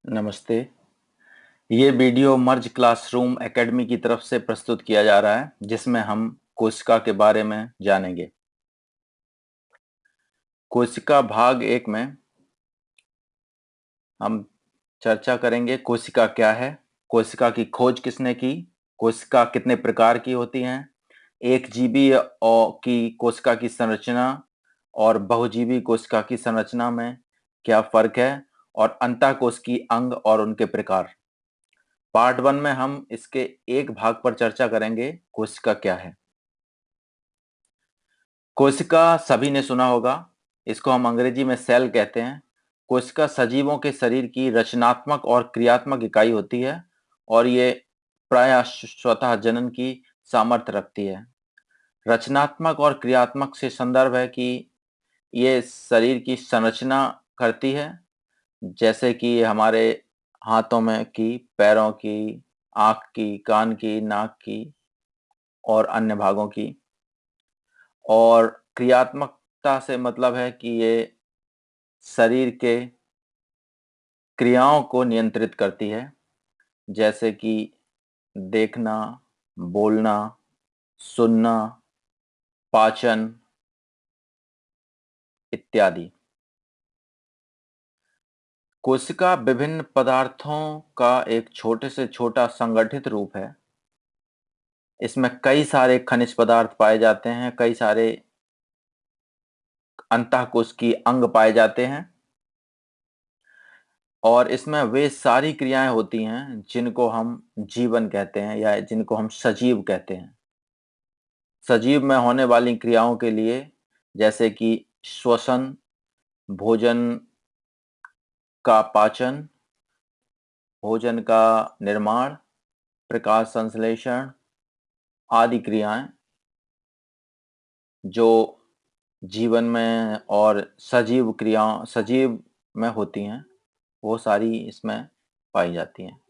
नमस्ते। ये वीडियो मर्ज classroom academy की तरफ से प्रस्तुत किया जा रहा है, जिसमें हम कोशिका के बारे में जानेंगे। कोशिका भाग 1 में हम चर्चा करेंगे कोशिका क्या है, कोशिका की खोज किसने की, कोशिका कितने प्रकार की होती हैं, एक जीवी की कोशिका की संरचना और बहुजीवी कोशिका की संरचना में क्या फर्क है, और अंतःकोशिकीय अंग और उनके प्रकार। पार्ट 1 में हम इसके एक भाग पर चर्चा करेंगे, कोशिका क्या है। कोशिका सभी ने सुना होगा, इसको हम अंग्रेजी में सेल कहते हैं। कोशिका सजीवों के शरीर की रचनात्मक और क्रियात्मक इकाई होती है और ये प्रायः स्वतः जनन की सामर्थ्य रखती है। रचनात्मक और क्रियात्मक से संदर्भ है कि ये शरीर की संरचना करती है, जैसे कि हमारे हाथों में की, पैरों की, आँख की, कान की, नाक की और अन्य भागों की। और क्रियात्मकता से मतलब है कि ये शरीर के क्रियाओं को नियंत्रित करती है, जैसे कि देखना, बोलना, सुनना, पाचन इत्यादि। कोशिका विभिन्न पदार्थों का एक छोटे से छोटा संगठित रूप है। इसमें कई सारे खनिज पदार्थ पाए जाते हैं, कई सारे अंतःकोशिकीय अंग पाए जाते हैं और इसमें वे सारी क्रियाएं होती हैं जिनको हम जीवन कहते हैं या जिनको हम सजीव कहते हैं। सजीव में होने वाली क्रियाओं के लिए, जैसे कि श्वसन, भोजन का पाचन, भोजन का निर्माण, प्रकाश संश्लेषण आदि क्रियाएं जो जीवन में और सजीव में होती हैं, वो सारी इसमें पाई जाती हैं।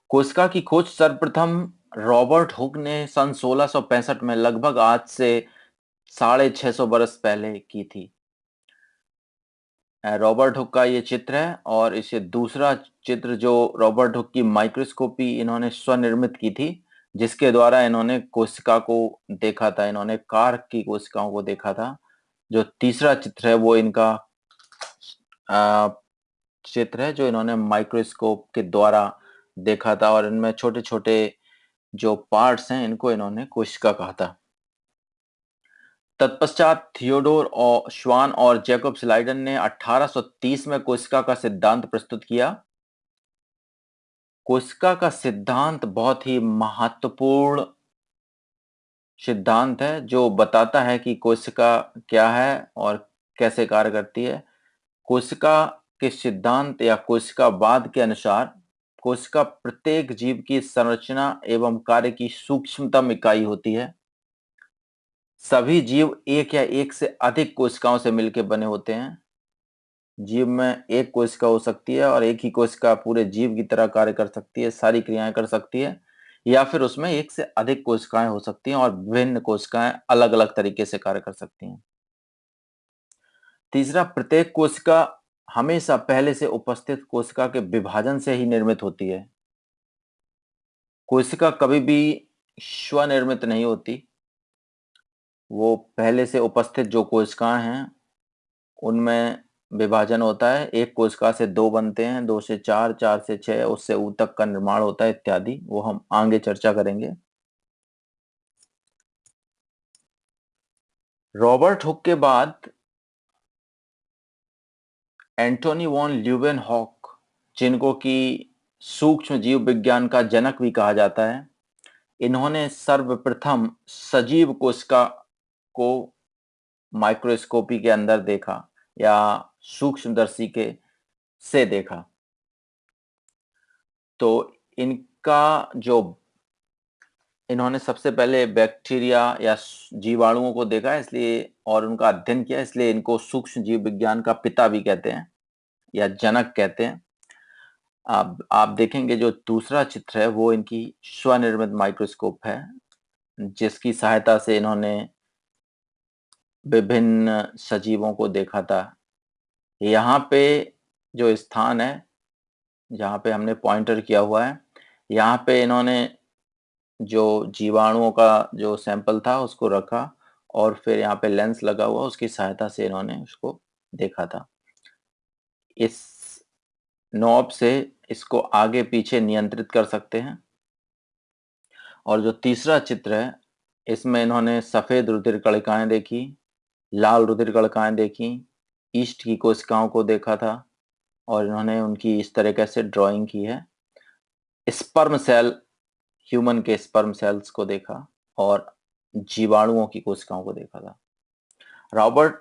कोशिका की खोज सर्वप्रथम रॉबर्ट हुक ने सन 1665 में, लगभग आज से 650 बरस पहले की थी। रॉबर्ट हुक का ये चित्र है और इसे दूसरा चित्र जो रॉबर्ट हुक की माइक्रोस्कोपी इन्होंने स्वनिर्मित की थी, जिसके द्वारा इन्होंने कोशिका को देखा था, इन्होंने कार्क की कोशिकाओं को देखा था। जो तीसरा चित्र है वो इनका अ, चित्र है जो इन्होंने माइक्रोस्कोप के द्वारा देखा था और इनमें छोटे-छोटे जो पार्ट्स हैं इनको इन्होंने कोशिका कहा था। तत्पश्चात थियोडोर और श्वान और जैकब स्लाइडन ने 1830 में कोशिका का सिद्धांत प्रस्तुत किया। कोशिका का सिद्धांत बहुत ही महत्वपूर्ण सिद्धांत है जो बताता है कि कोशिका क्या है और कैसे कार्य करती है। कोशिका के सिद्धांत या कोशिकावाद के अनुसार कोशिका प्रत्येक जीव की संरचना एवं कार्य की सूक्ष्मतम इकाई होती है। सभी जीव एक या एक से अधिक कोशिकाओं से मिलकर बने होते हैं। जीव में एक कोशिका हो सकती है और एक ही कोशिका पूरे जीव की तरह कार्य कर सकती है, सारी क्रियाएं कर सकती है, या फिर उसमें एक से अधिक कोशिकाएं हो सकती हैं और विभिन्न कोशिकाएं अलग-अलग तरीके से कार्य कर सकती हैं। तीसरा, प्रत्येक कोशिका हमेशा पहले से उपस्थित कोशिका के विभाजन से ही निर्मित होती है। कोशिका कभी भी स्वनिर्मित नहीं होती। वो पहले से उपस्थित जो कोशिकाएं हैं उनमें विभाजन होता है। एक कोशिका से 2 बनते हैं, 2 से 4, 4 से 6, उससे ऊ तक का निर्माण होता है इत्यादि। वो हम आगे चर्चा करेंगे। रॉबर्ट हुक के बाद एंटोनी वॉन ल्यूवेनहॉक, जिनको कि सूक्ष्म जीव विज्ञान का जनक भी कहा जाता है, इन्होंने सर्वप्रथम सजीव कोशिका को माइक्रोस्कोपी के अंदर देखा या सूक्ष्मदर्शी के से देखा। तो इनका जो इन्होंने सबसे पहले बैक्टीरिया या जीवाणुओं को देखा, इसलिए और उनका अध्ययन किया, इसलिए इनको सूक्ष्म जीव विज्ञान का पिता भी कहते हैं या जनक कहते हैं। आप देखेंगे जो दूसरा चित्र है वो इनकी स्वनिर्मित माइक्रोस्कोप है, जिसकी सहायता से इन्होंने विभिन्न सजीवों को देखा था। यहाँ पे जो स्थान है जहाँ पे हमने पॉइंटर किया हुआ है, यहाँ पे इन्होंने जो जीवाणुओं का जो सैंपल था उसको रखा और फिर यहाँ पे लेंस लगा हुआ, उसकी सहायता से इन्होंने उसको देखा था। इस नॉब से इसको आगे पीछे नियंत्रित कर सकते हैं। और जो तीसरा चित्र है, इसमें इन्होंने सफेद रुधिर कणिकाएं देखी, लाल रुधिर कणिकाएं देखी, ईस्ट की कोशिकाओं को देखा था और इन्होंने उनकी इस तरीके से ड्राइंग की है। स्पर्म सेल, ह्यूमन के स्पर्म सेल्स को देखा और जीवाणुओं की कोशिकाओं को देखा था। Robert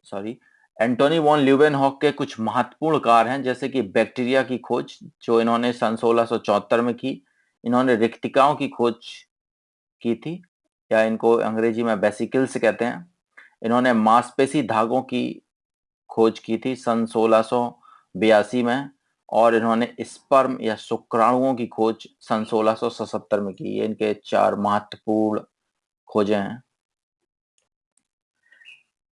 sorry Antony von Leeuwenhoek के कुछ महत्वपूर्ण कार्य हैं, जैसे कि बैक्टीरिया की खोज जो इन्होंने सन 1674 में की। इन्होंने रिक्तिकाओं की खोज की थी, या इनको अंग्रेजी में वेसिकल्स कहते हैं। इन्होंने मांसपेशी धागों की खोज की थी सन 1682 में। और इन्होंने स्पर्म या शुक्राणुओं की खोज सन 1677 में की। ये इनके 4 महत्वपूर्ण खोजें हैं।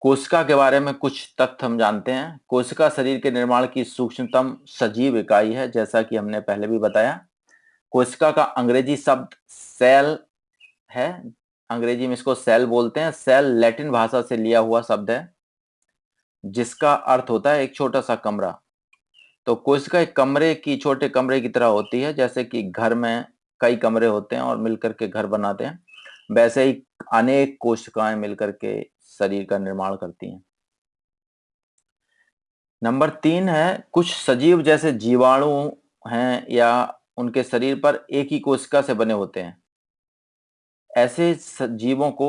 कोशिका के बारे में कुछ तथ्य हम जानते हैं। कोशिका शरीर के निर्माण की सूक्ष्मतम सजीव इकाई है, जैसा कि हमने पहले भी बताया। कोशिका का अंग्रेजी शब्द सेल है। अंग्रेजी में इसको सेल बोलते हैं। सेल लैटिन भाषा से लिया हुआ शब्द है, जिसका अर्थ होता है एक छोटा सा कमरा। तो कोशिका एक कमरे की, छोटे कमरे की तरह होती है। जैसे कि घर में कई कमरे होते हैं और मिलकर के घर बनाते हैं, वैसे ही अनेक कोशिकाएं मिलकर के शरीर का निर्माण करती हैं। नंबर 3 है, कुछ सजीव जैसे जीवाणु हैं या उनके शरीर पर एक ही कोशिका से बने होते हैं। ऐसे जीवों को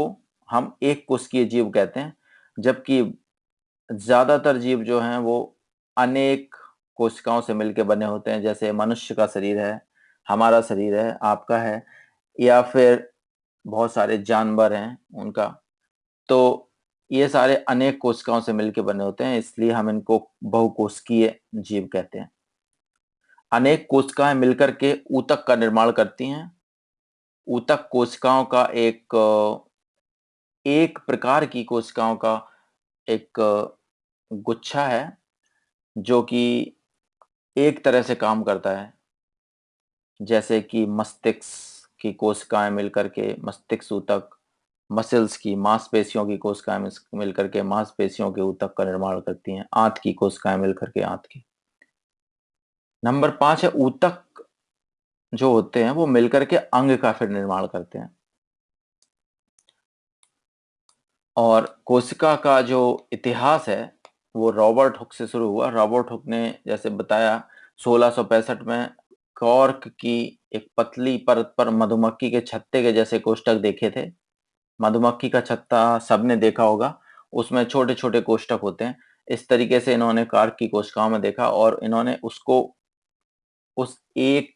हम एक कोशिकीय जीव कहते हैं, जबकि ज्यादातर जीव जो हैं वो अनेक कोशिकाओं से मिलकर बने होते हैं। जैसे मनुष्य का शरीर है, हमारा शरीर है, आपका है, या फिर बहुत सारे जानवर हैं उनका। तो ये सारे अनेक कोशिकाओं से मिलकर बने होते हैं, इसलिए हम इनको बहुकोशिकीय जीव कहते हैं। अनेक कोशिकाएं मिलकर के ऊतक का निर्माण करती हैं। ऊतक कोशिकाओं का एक प्रकार की कोशिकाओं का एक गुच्छा है, जो कि एक तरह से काम करता है। जैसे कि मस्तिष्क की कोशिकाएं मिलकर के मस्तिष्क ऊतक, मसल्स की, मांसपेशियों की कोशिकाएं मिलकर के मांसपेशियों के ऊतक का निर्माण करती हैं। आंत की कोशिकाएं मिलकर के आंत की। नंबर 5 है, ऊतक जो होते हैं वो मिलकर के अंग का फिर निर्माण करते हैं। और कोशिका का जो इतिहास है वो रॉबर्ट हुक से शुरू हुआ। रॉबर्ट हुक ने जैसे बताया 1665 में कॉर्क की एक पतली परत पर मधुमक्खी के छत्ते के जैसे कोष्ठक देखे थे। मधुमक्खी का छत्ता सबने देखा होगा, उसमें छोटे छोटे कोष्ठक होते हैं। इस तरीके से इन्होंने कॉर्क की कोशिकाओं में देखा और इन्होंने उसको उस एक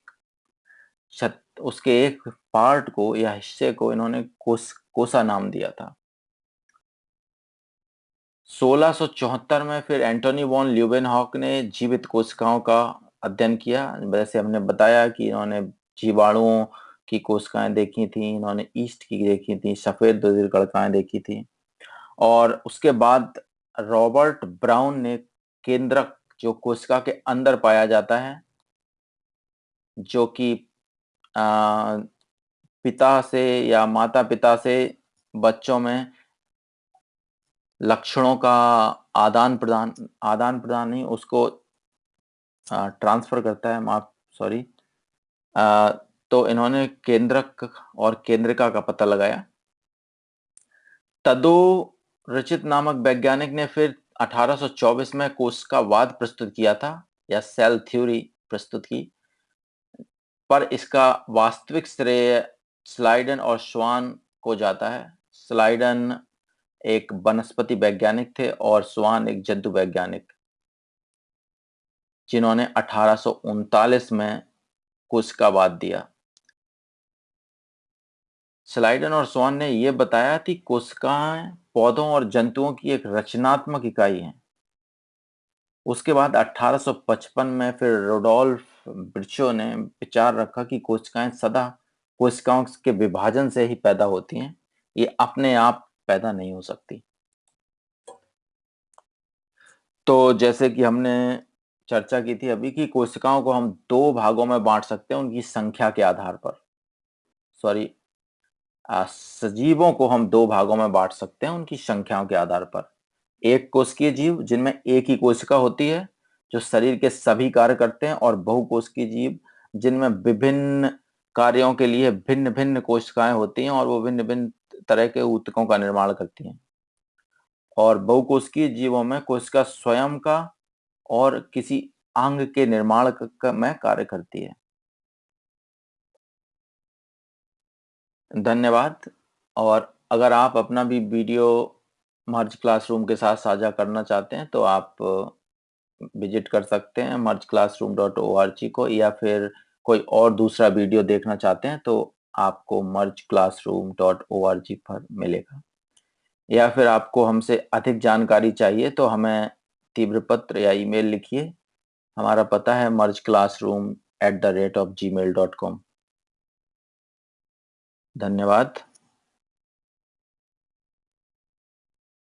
उसके एक पार्ट को या हिस्से को इन्होंने कोसा नाम दिया था। 1674 में फिर एंटोनी वॉन ल्यूवेनहॉक ने जीवित कोशिकाओं का अध्ययन किया। वैसे हमने बताया कि इन्होंने जीवाणुओं की कोशिकाएं देखी थी, इन्होंने ईस्ट की देखी थी, सफेद रुधिर कणिकाएं देखी थी। और उसके बाद रॉबर्ट ब्राउन ने केंद्रक, जो कोशिका के अंदर पाया जाता है, जो कि पिता से या माता पिता से बच्चों में लक्षणों का आदान प्रदान नहीं, उसको ट्रांसफर करता है, माफ सॉरी। तो इन्होंने केंद्रक और केंद्रिका का पता लगाया। तदो रचित नामक वैज्ञानिक ने फिर 1824 में कोशिकावाद प्रस्तुत किया था, या सेल थ्योरी प्रस्तुत की। पर इसका वास्तविक श्रेय स्लाइडन और स्वान को जाता है। स्लाइडन एक वनस्पति वैज्ञानिक थे और स्वान एक जंतु वैज्ञानिक, जिन्होंने 1839 में कोशिकावाद दिया। स्लाइडन और स्वान ने यह बताया कि कोशिकाएं पौधों और जंतुओं की एक रचनात्मक इकाई हैं। उसके बाद 1855 में फिर रोडोल्फ ब्रिचो ने विचार रखा कि कोशिकाएं सदा कोशिकाओं के विभाजन से ही पैदा होती हैं, ये अपने आप पैदा नहीं हो सकती। तो जैसे कि हमने चर्चा की थी अभी कि कोशिकाओं को हम 2 भागों में बाँट सकते हैं उनकी संख्या के आधार पर। सॉरी, सजीवों को हम 2 भागों में बाँट सकते हैं उनकी संख्याओं के आधार पर। एक कोशिकीय जीव जिनमें एक ही कोशिका होती है, जो शरीर के सभी कार्य करते हैं, और बहुकोशिकीय जीव जिनमें विभिन्न कार्यों के लिए भिन्न-भिन्न कोशिकाएँ होती हैं और वो भिन्न-भिन्न तरह के ऊतकों का निर्माण करती हैं। और बहुकोशिकीय जीवों में कोशिका स्वयं का और किसी अंग के निर्माण में कार्य करती है। धन्यवाद। और अगर आप अपना भी वीडियो मर्ज क्लासरूम के साथ साझा करना चाहते हैं तो आप विजिट कर सकते हैं mergeclassroom.org को, या फिर कोई और दूसरा वीडियो देखना चाहते हैं तो आपको mergeclassroom.org पर मिलेगा। या फिर आपको हमसे अधिक जानकारी चाहिए तो हमें तीव्र पत्र या ईमेल लिखिए। हमारा पता है mergeclassroom@gmail.com। धन्यवाद।